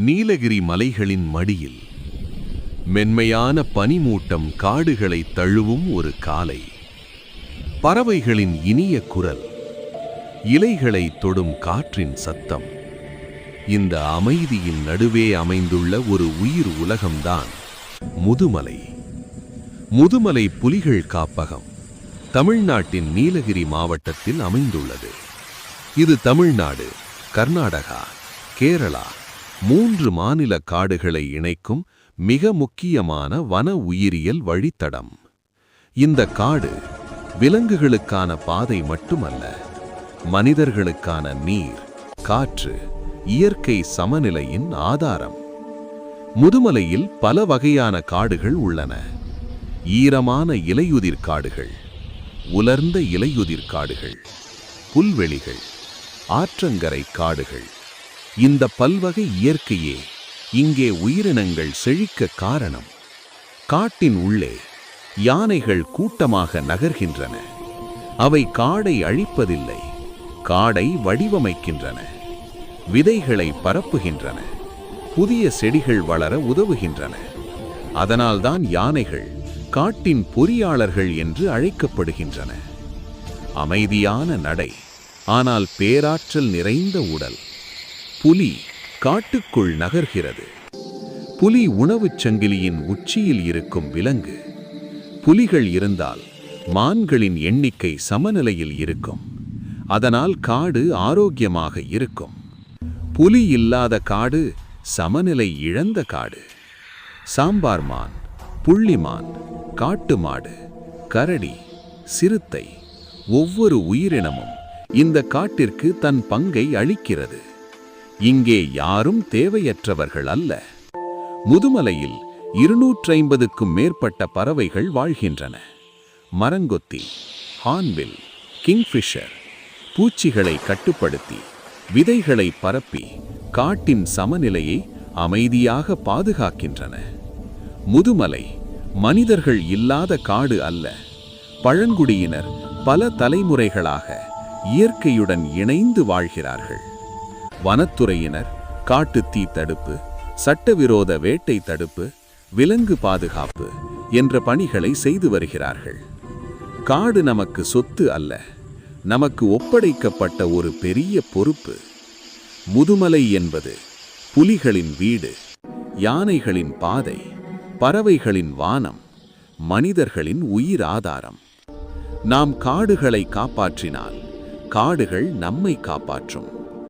நீலகிரி மலைகளின் மடியில் மென்மையான பனிமூட்டம் காடுகளை தழுவும் ஒரு காலை. பறவைகளின் இனிய குரல், இலைகளை தொடும் காற்றின் சத்தம். இந்த அமைதியின் நடுவே அமைந்துள்ள ஒரு உயிர் உலகம்தான் முதுமலை. முதுமலை புலிகள் காப்பகம் தமிழ்நாட்டின் நீலகிரி மாவட்டத்தில் அமைந்துள்ளது. இது தமிழ்நாடு, கர்நாடகா, கேரளா 3 மாநில காடுகளை இணைக்கும் மிக முக்கியமான வன உயிரியல் வழித்தடம். இந்த காடு விலங்குகளுக்கான பாதை மட்டுமல்ல, மனிதர்களுக்கான நீர், காற்று, இயற்கை சமநிலையின் ஆதாரம். முதுமலையில் பல வகையான காடுகள் உள்ளன. ஈரமான இலையுதிர் காடுகள், உலர்ந்த இலையுதிர் காடுகள், புல்வெளிகள், ஆற்றங்கரை காடுகள். இந்த பல்வகை இயற்கையே இங்கே உயிரினங்கள் செழிக்க காரணம். காட்டின் உள்ளே யானைகள் கூட்டமாக நகர்கின்றன. அவை காடை அழிப்பதில்லை, காடை வடிவமைக்கின்றன. விதைகளை பரப்புகின்றன, புதிய செடிகள் வளர உதவுகின்றன. அதனால்தான் யானைகள் காட்டின் பொறியாளர்கள் என்று அழைக்கப்படுகின்றன. அமைதியான நடை, ஆனால் பேராற்றல் நிறைந்த உடல். புலி காட்டுக்குள் நகர்கிறது. புலி உணவுச் சங்கிலியின் உச்சியில் இருக்கும் விலங்கு. புலிகள் இருந்தால் மான்களின் எண்ணிக்கை சமநிலையில் இருக்கும். அதனால் காடு ஆரோக்கியமாக இருக்கும். புலி இல்லாத காடு சமநிலை இழந்த காடு. சாம்பார் மான், புள்ளிமான், காட்டு மாடு, கரடி, சிறுத்தை, ஒவ்வொரு உயிரினமும் இந்த காட்டிற்கு தன் பங்கை அளிக்கிறது. இங்கே யாரும் தேவையற்றவர்கள் அல்ல. முதுமலையில் 250க்கும் மேற்பட்ட பறவைகள் வாழ்கின்றன. மரங்கொத்தி, ஹார்ன்பில், கிங்ஃபிஷர் பூச்சிகளை கட்டுப்படுத்தி, விதைகளை பரப்பி காட்டின் சமநிலையை அமைதியாக பாதுகாக்கின்றன. முதுமலை மனிதர்கள் இல்லாத காடு அல்ல. பழங்குடியினர் பல தலைமுறைகளாக இயற்கையுடன் இணைந்து வாழ்கிறார்கள். வனத்துறையினர் காட்டுத்தீ தடுப்பு, சட்டவிரோத வேட்டை தடுப்பு, விலங்கு பாதுகாப்பு என்ற பணிகளை செய்து வருகிறார்கள். காடு நமக்கு சொத்து அல்ல, நமக்கு ஒப்படைக்கப்பட்ட ஒரு பெரிய பொறுப்பு. முதுமலை என்பது புலிகளின் வீடு, யானைகளின் பாதை, பறவைகளின் வானம், மனிதர்களின் உயிர் ஆதாரம். நாம் காடுகளை காப்பாற்றினால் காடுகள் நம்மை காப்பாற்றும்.